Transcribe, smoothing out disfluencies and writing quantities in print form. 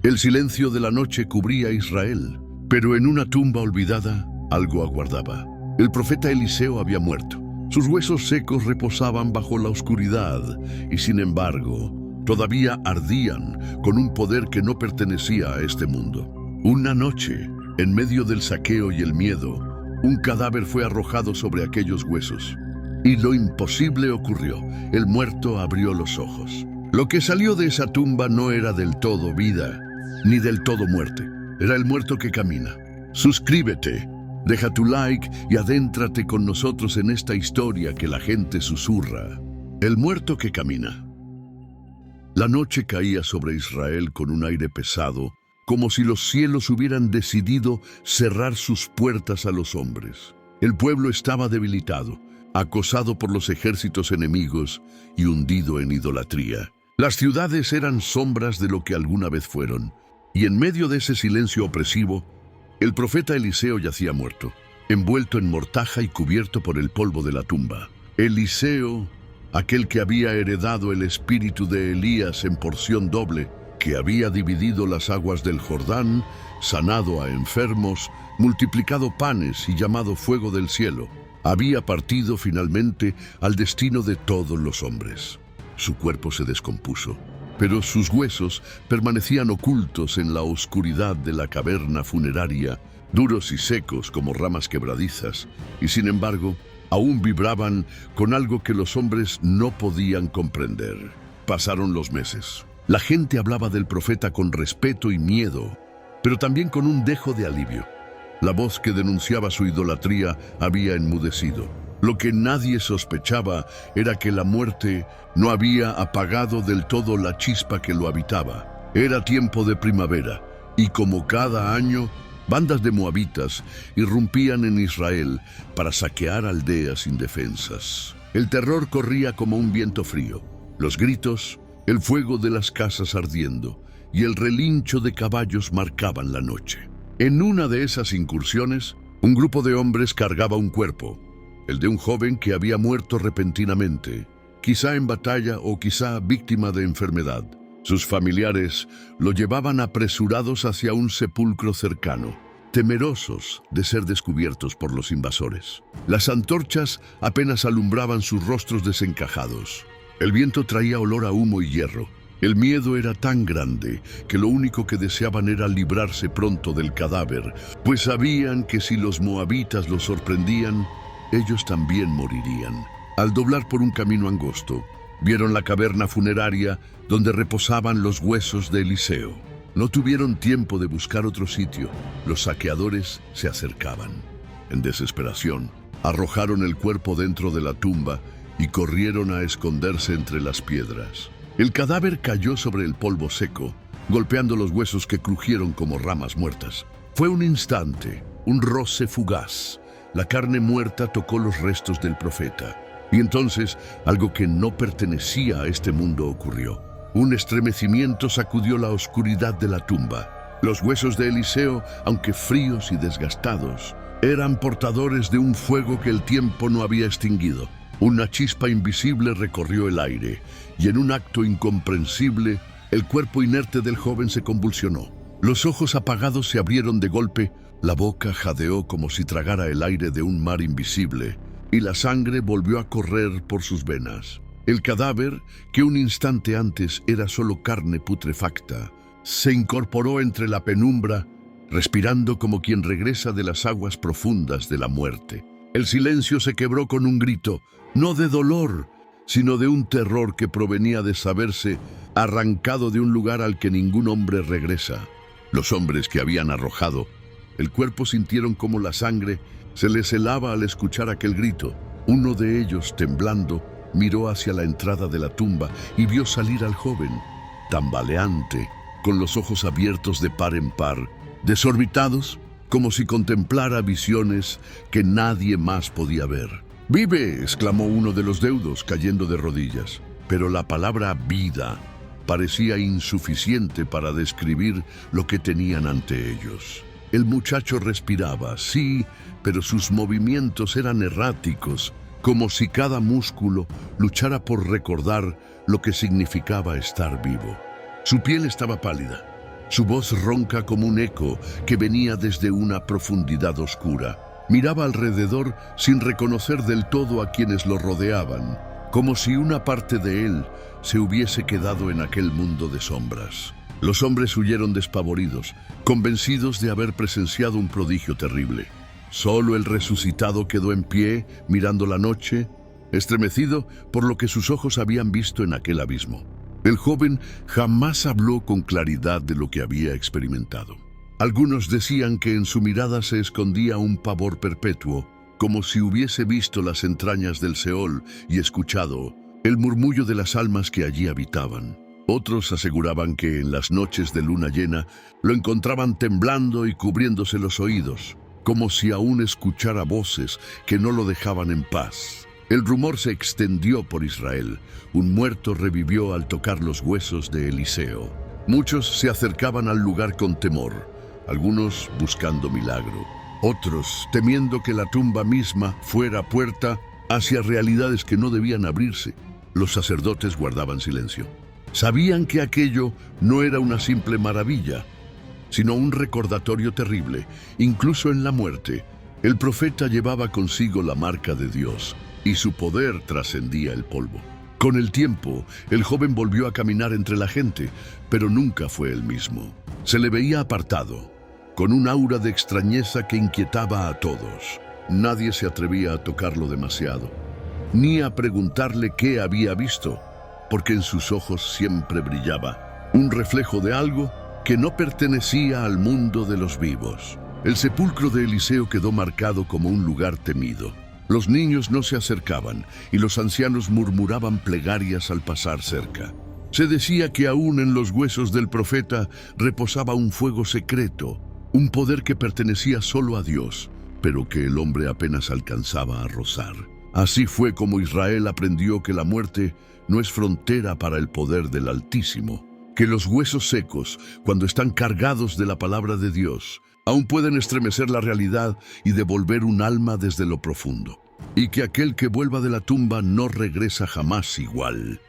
El silencio de la noche cubría a Israel, pero en una tumba olvidada algo aguardaba. El profeta Eliseo había muerto. Sus huesos secos reposaban bajo la oscuridad y, sin embargo, todavía ardían con un poder que no pertenecía a este mundo. Una noche, en medio del saqueo y el miedo, un cadáver fue arrojado sobre aquellos huesos. Y lo imposible ocurrió. El muerto abrió los ojos. Lo que salió de esa tumba no era del todo vida, ni del todo muerte. Era el muerto que camina. Suscríbete, deja tu like y adéntrate con nosotros en esta historia que la gente susurra. El muerto que camina. La noche caía sobre Israel con un aire pesado, como si los cielos hubieran decidido cerrar sus puertas a los hombres. El pueblo estaba debilitado, acosado por los ejércitos enemigos y hundido en idolatría. Las ciudades eran sombras de lo que alguna vez fueron, y en medio de ese silencio opresivo, el profeta Eliseo yacía muerto, envuelto en mortaja y cubierto por el polvo de la tumba. Eliseo, aquel que había heredado el espíritu de Elías en porción doble, que había dividido las aguas del Jordán, sanado a enfermos, multiplicado panes y llamado fuego del cielo, había partido finalmente al destino de todos los hombres. Su cuerpo se descompuso, pero sus huesos permanecían ocultos en la oscuridad de la caverna funeraria, duros y secos como ramas quebradizas, y sin embargo, aún vibraban con algo que los hombres no podían comprender. Pasaron los meses. La gente hablaba del profeta con respeto y miedo, pero también con un dejo de alivio. La voz que denunciaba su idolatría había enmudecido. Lo que nadie sospechaba era que la muerte no había apagado del todo la chispa que lo habitaba. Era tiempo de primavera, y como cada año, bandas de moabitas irrumpían en Israel para saquear aldeas indefensas. El terror corría como un viento frío. Los gritos, el fuego de las casas ardiendo y el relincho de caballos marcaban la noche. En una de esas incursiones, un grupo de hombres cargaba un cuerpo, el de un joven que había muerto repentinamente, quizá en batalla o quizá víctima de enfermedad. Sus familiares lo llevaban apresurados hacia un sepulcro cercano, temerosos de ser descubiertos por los invasores. Las antorchas apenas alumbraban sus rostros desencajados. El viento traía olor a humo y hierro. El miedo era tan grande que lo único que deseaban era librarse pronto del cadáver, pues sabían que si los moabitas los sorprendían, ellos también morirían. Al doblar por un camino angosto, vieron la caverna funeraria donde reposaban los huesos de Eliseo. No tuvieron tiempo de buscar otro sitio. Los saqueadores se acercaban. En desesperación, arrojaron el cuerpo dentro de la tumba y corrieron a esconderse entre las piedras. El cadáver cayó sobre el polvo seco, golpeando los huesos que crujieron como ramas muertas. Fue un instante, un roce fugaz. La carne muerta tocó los restos del profeta. Y entonces, algo que no pertenecía a este mundo ocurrió. Un estremecimiento sacudió la oscuridad de la tumba. Los huesos de Eliseo, aunque fríos y desgastados, eran portadores de un fuego que el tiempo no había extinguido. Una chispa invisible recorrió el aire, y en un acto incomprensible, el cuerpo inerte del joven se convulsionó. Los ojos apagados se abrieron de golpe, la boca jadeó como si tragara el aire de un mar invisible, y la sangre volvió a correr por sus venas. El cadáver, que un instante antes era solo carne putrefacta, se incorporó entre la penumbra, respirando como quien regresa de las aguas profundas de la muerte. El silencio se quebró con un grito, no de dolor, sino de un terror que provenía de saberse arrancado de un lugar al que ningún hombre regresa. Los hombres que habían arrojado el cuerpo sintieron como la sangre se les helaba al escuchar aquel grito. Uno de ellos, temblando, miró hacia la entrada de la tumba y vio salir al joven, tambaleante, con los ojos abiertos de par en par, desorbitados, como si contemplara visiones que nadie más podía ver. «¡Vive!», exclamó uno de los deudos, cayendo de rodillas. Pero la palabra vida parecía insuficiente para describir lo que tenían ante ellos. El muchacho respiraba, sí, pero sus movimientos eran erráticos, como si cada músculo luchara por recordar lo que significaba estar vivo. Su piel estaba pálida, Su voz ronca como un eco que venía desde una profundidad oscura. Miraba alrededor sin reconocer del todo a quienes lo rodeaban, como si una parte de él se hubiese quedado en aquel mundo de sombras. Los hombres huyeron despavoridos, convencidos de haber presenciado un prodigio terrible. Solo el resucitado quedó en pie, mirando la noche, estremecido por lo que sus ojos habían visto en aquel abismo. El joven jamás habló con claridad de lo que había experimentado. Algunos decían que en su mirada se escondía un pavor perpetuo, como si hubiese visto las entrañas del Seol y escuchado el murmullo de las almas que allí habitaban. Otros aseguraban que en las noches de luna llena lo encontraban temblando y cubriéndose los oídos, como si aún escuchara voces que no lo dejaban en paz. El rumor se extendió por Israel. Un muerto revivió al tocar los huesos de Eliseo. Muchos se acercaban al lugar con temor, algunos buscando milagro, otros temiendo que la tumba misma fuera puerta hacia realidades que no debían abrirse. Los sacerdotes guardaban silencio. Sabían que aquello no era una simple maravilla, sino un recordatorio terrible. Incluso en la muerte, el profeta llevaba consigo la marca de Dios, y su poder trascendía el polvo. Con el tiempo, el joven volvió a caminar entre la gente, pero nunca fue el mismo. Se le veía apartado, con un aura de extrañeza que inquietaba a todos. Nadie se atrevía a tocarlo demasiado, ni a preguntarle qué había visto, porque en sus ojos siempre brillaba un reflejo de algo que no pertenecía al mundo de los vivos. El sepulcro de Eliseo quedó marcado como un lugar temido. Los niños no se acercaban y los ancianos murmuraban plegarias al pasar cerca. Se decía que aún en los huesos del profeta reposaba un fuego secreto, un poder que pertenecía solo a Dios, pero que el hombre apenas alcanzaba a rozar. Así fue como Israel aprendió que la muerte no es frontera para el poder del Altísimo, que los huesos secos, cuando están cargados de la palabra de Dios, aún pueden estremecer la realidad y devolver un alma desde lo profundo, y que aquel que vuelva de la tumba no regresa jamás igual.